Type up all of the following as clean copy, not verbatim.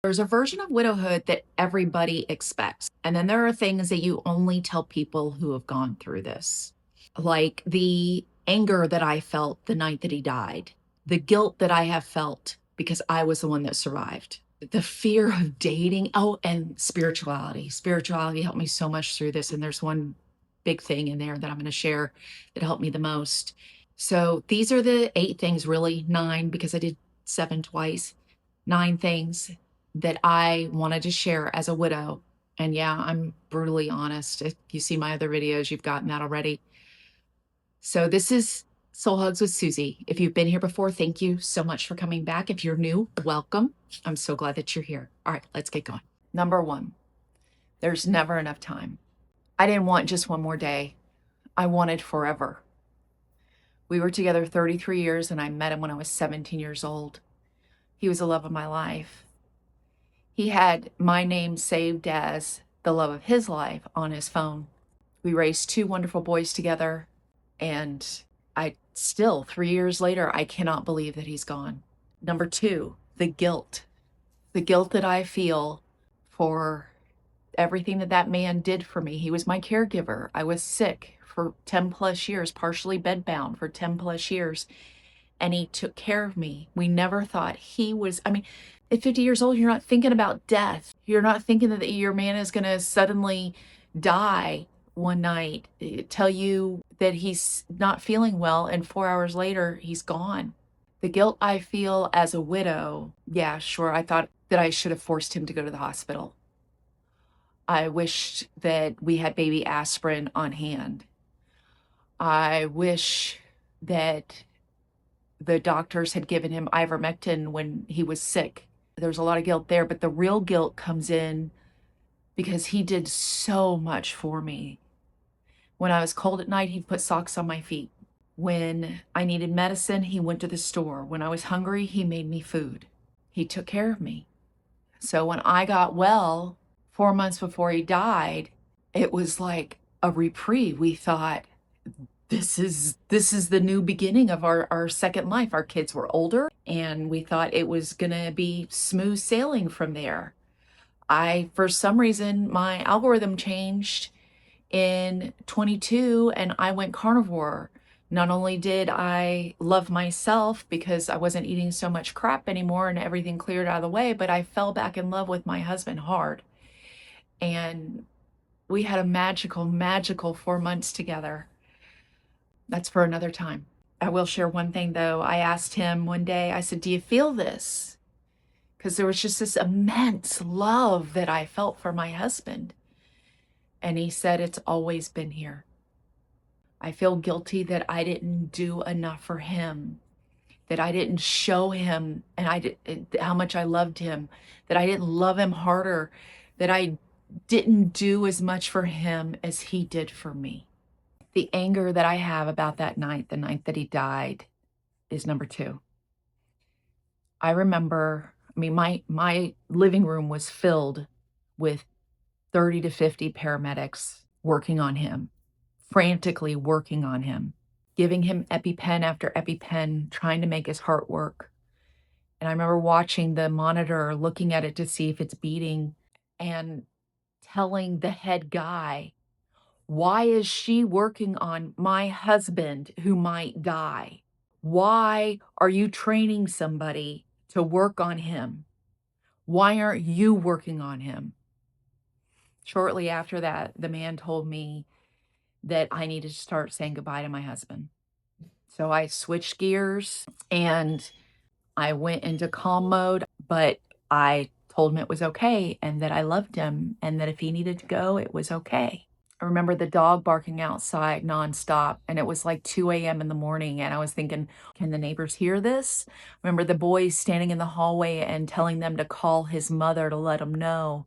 There's a version of widowhood that everybody expects. And then there are things that you only tell people who have gone through this, like the anger that I felt the night that he died, the guilt that I have felt because I was the one that survived, the fear of dating. Oh, and spirituality. Spirituality helped me so much through this. And there's one big thing in there that I'm going to share that helped me the most. So these are the 8 things, really 9, because I did 7 twice, 9 things that I wanted to share as a widow. And yeah, I'm brutally honest. If you see my other videos, you've gotten that already. So this is Soul Hugs with Suzi. If you've been here before, thank you so much for coming back. If you're new, welcome. I'm so glad that you're here. All right, let's get going. Number 1, there's never enough time. I didn't want just one more day. I wanted forever. We were together 33 years and I met him when I was 17 years old. He was the love of my life. He had my name saved as the love of his life on his phone. We raised 2 wonderful boys together, and I still, 3 years later, I cannot believe that he's gone. Number 2, the guilt. The guilt that I feel for everything that that man did for me. He was my caregiver. I was sick for 10 plus years, partially bedbound for 10 plus years, and he took care of me. We never thought he was, I mean, at 50 years old, you're not thinking about death. You're not thinking that your man is going to suddenly die one night, tell you that he's not feeling well, and 4 hours later, he's gone. The guilt I feel as a widow, yeah, sure, I thought that I should have forced him to go to the hospital. I wished that we had baby aspirin on hand. I wish that the doctors had given him ivermectin when he was sick. There's a lot of guilt there, but the real guilt comes in because he did so much for me. When I was cold at night, he'd put socks on my feet. When I needed medicine, he went to the store. When I was hungry, he made me food. He took care of me. So when I got well, 4 months before he died, it was like a reprieve. We thought, this is the new beginning of our second life. Our kids were older, and we thought it was gonna be smooth sailing from there. For some reason, my algorithm changed in 22 and I went carnivore. Not only did I love myself because I wasn't eating so much crap anymore and everything cleared out of the way, but I fell back in love with my husband hard. And we had a magical, magical 4 months together. That's for another time. I will share one thing though. I asked him one day, I said, "Do you feel this?" Because there was just this immense love that I felt for my husband. And he said, "It's always been here." I feel guilty that I didn't do enough for him, that I didn't show him how much I loved him, that I didn't love him harder, that I didn't do as much for him as he did for me. The anger that I have about that night, the night that he died, is number 2. I remember, I mean, my living room was filled with 30 to 50 paramedics working on him, frantically working on him, giving him EpiPen after EpiPen, trying to make his heart work. And I remember watching the monitor, looking at it to see if it's beating, and telling the head guy, "Why is she working on my husband who might die? Why are you training somebody to work on him? Why aren't you working on him?" Shortly after that, the man told me that I needed to start saying goodbye to my husband. So I switched gears and I went into calm mode, but I told him it was okay and that I loved him and that if he needed to go, it was okay. I remember the dog barking outside nonstop, and it was like 2 a.m. in the morning, and I was thinking, can the neighbors hear this? I remember the boys standing in the hallway and telling them to call his mother to let him know.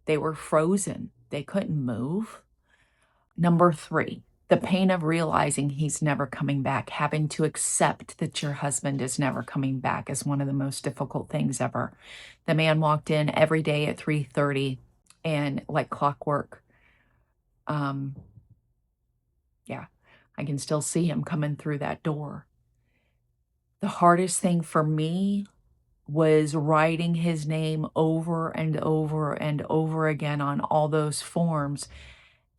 They were frozen. They couldn't move. Number 3, the pain of realizing he's never coming back. Having to accept that your husband is never coming back is one of the most difficult things ever. The man walked in every day at 3:30 and like clockwork. Um, yeah, I can still see him coming through that door. The hardest thing for me was writing his name over and over and over again on all those forms.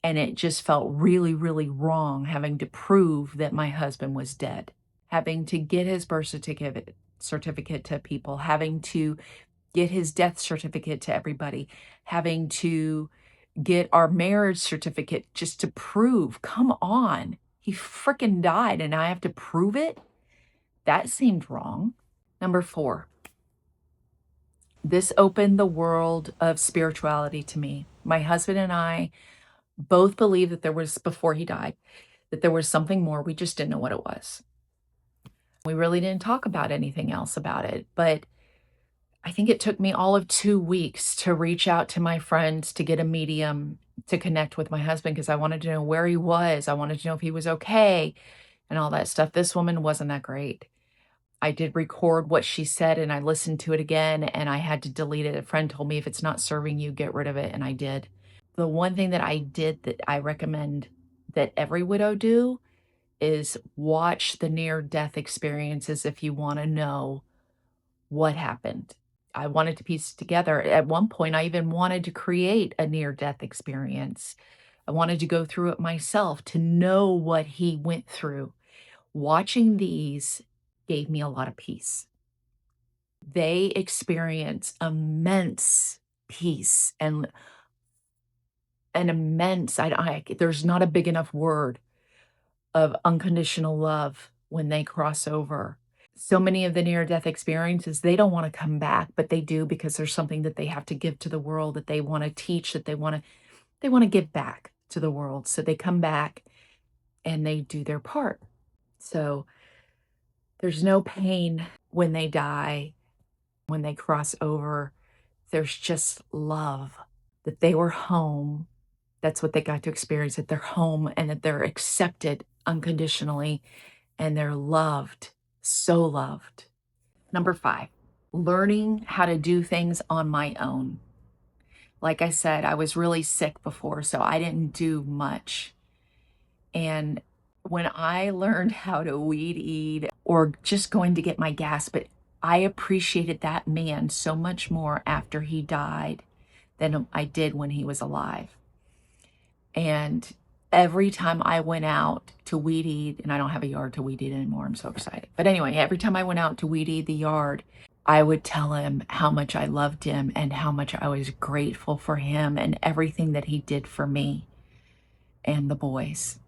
And it just felt really, really wrong having to prove that my husband was dead, having to get his birth certificate to people, having to get his death certificate to everybody, having to get our marriage certificate just to prove, come on, he freaking died and I have to prove it? That seemed wrong. Number 4, this opened the world of spirituality to me. My husband and I both believed that there was, before he died, that there was something more. We just didn't know what it was. We really didn't talk about anything else about it. But I think it took me all of 2 weeks to reach out to my friends to get a medium to connect with my husband because I wanted to know where he was. I wanted to know if he was okay and all that stuff. This woman wasn't that great. I did record what she said and I listened to it again and I had to delete it. A friend told me if it's not serving you, get rid of it. And I did. The one thing that I did that I recommend that every widow do is watch the near death experiences if you want to know what happened. I wanted to piece it together. At one point, I even wanted to create a near death experience. I wanted to go through it myself to know what he went through. Watching these gave me a lot of peace. They experience immense peace and an immense, there's not a big enough word of unconditional love when they cross over. So many of the near death experiences, they don't want to come back, but they do because there's something that they have to give to the world, that they want to teach, that they want to give back to the world. So they come back and they do their part. So there's no pain when they die, when they cross over. There's just love that they were home. That's what they got to experience, that they're home and that they're accepted unconditionally and they're loved, so loved. Number 5, learning how to do things on my own. Like I said, I was really sick before, so I didn't do much. And when I learned how to weed eat or just going to get my gas, but I appreciated that man so much more after he died than I did when he was alive. And every time I went out to weed eat, and I don't have a yard to weed eat anymore, I'm so excited. But anyway, every time I went out to weed eat the yard, I would tell him how much I loved him and how much I was grateful for him and everything that he did for me and the boys.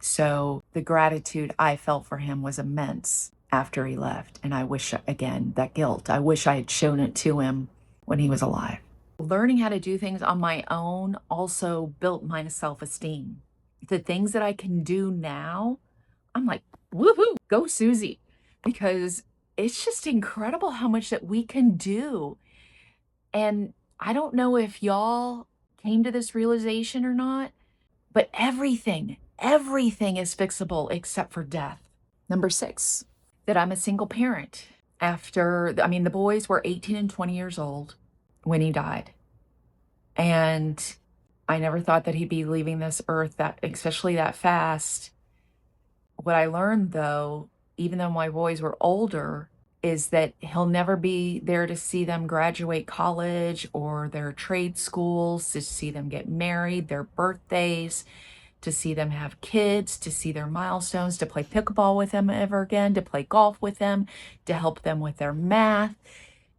So the gratitude I felt for him was immense after he left. And I wish, again, that guilt, I wish I had shown it to him when he was alive. Learning how to do things on my own also built my self-esteem. The things that I can do now, I'm like, woohoo, go Suzi. Because it's just incredible how much that we can do. And I don't know if y'all came to this realization or not, but everything is fixable except for death. Number 6, that I'm a single parent. The boys were 18 and 20 years old when he died. And I never thought that he'd be leaving this earth especially that fast. What I learned though, even though my boys were older, is that he'll never be there to see them graduate college or their trade schools, to see them get married, their birthdays, to see them have kids, to see their milestones, to play pickleball with them ever again, to play golf with them, to help them with their math,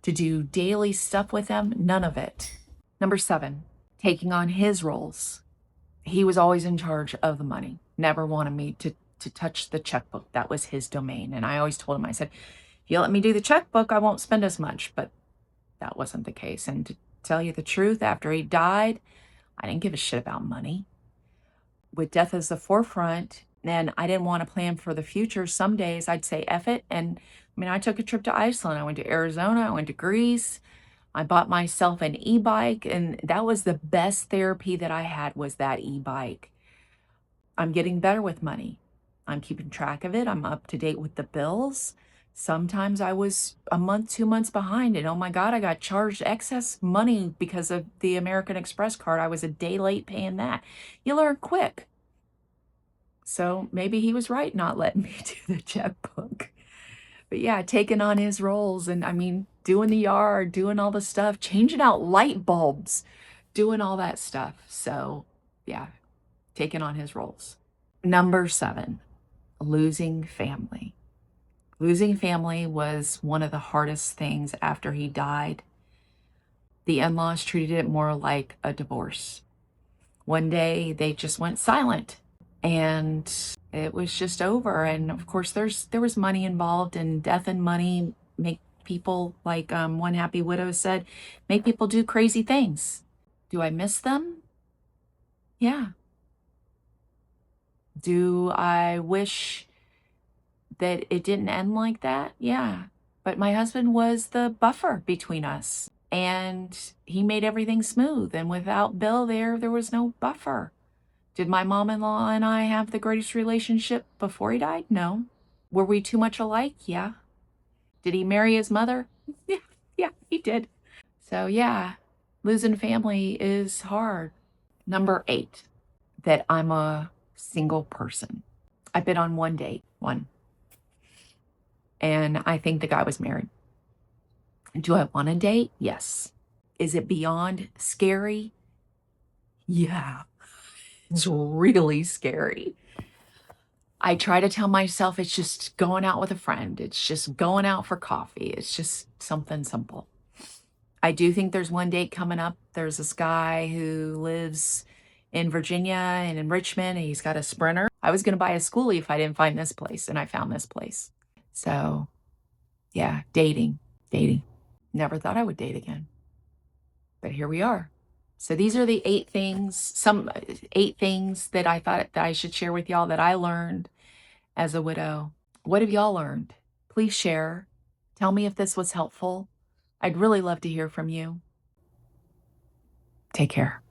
to do daily stuff with them. None of it. Number 7, taking on his roles. He was always in charge of the money, never wanted me to touch the checkbook. That was his domain. And I always told him, I said, if you let me do the checkbook, I won't spend as much. But that wasn't the case. And to tell you the truth, after he died, I didn't give a shit about money. With death as the forefront, and I didn't want to plan for the future, some days I'd say F it. And I took a trip to Iceland. I went to Arizona. I went to Greece. I bought myself an e-bike, and that was the best therapy that I had, was that e-bike. I'm getting better with money. I'm keeping track of it. I'm up to date with the bills. Sometimes I was a month, 2 months behind, and oh my God, I got charged excess money because of the American Express card. I was a day late paying that. You learn quick. So maybe he was right not letting me do the checkbook. But yeah, taking on his roles. And doing the yard, doing all the stuff, changing out light bulbs, doing all that stuff. So, yeah, taking on his roles. Number 7, losing family. Losing family was one of the hardest things after he died. The in-laws treated it more like a divorce. One day they just went silent and it was just over. And of course there was money involved, and death and money make people, like one happy widow said, make people do crazy things. Do I miss them? Yeah. Do I wish that it didn't end like that? Yeah. But my husband was the buffer between us, and he made everything smooth. And without Bill there was no buffer. Did my mom-in-law and I have the greatest relationship before he died? No. Were we too much alike? Yeah. Did he marry his mother? Yeah, yeah, he did. So yeah, losing family is hard. Number 8, that I'm a single person. I've been on one date, one. And I think the guy was married. Do I want to date? Yes. Is it beyond scary? Yeah, it's really scary. I try to tell myself it's just going out with a friend. It's just going out for coffee. It's just something simple. I do think there's one date coming up. There's this guy who lives in Virginia and in Richmond, and he's got a Sprinter. I was going to buy a schoolie if I didn't find this place, and I found this place. So, yeah, dating. Never thought I would date again, but here we are. So these are the 8 things, some 8 things that I thought that I should share with y'all that I learned as a widow. What have y'all learned? Please share. Tell me if this was helpful. I'd really love to hear from you. Take care.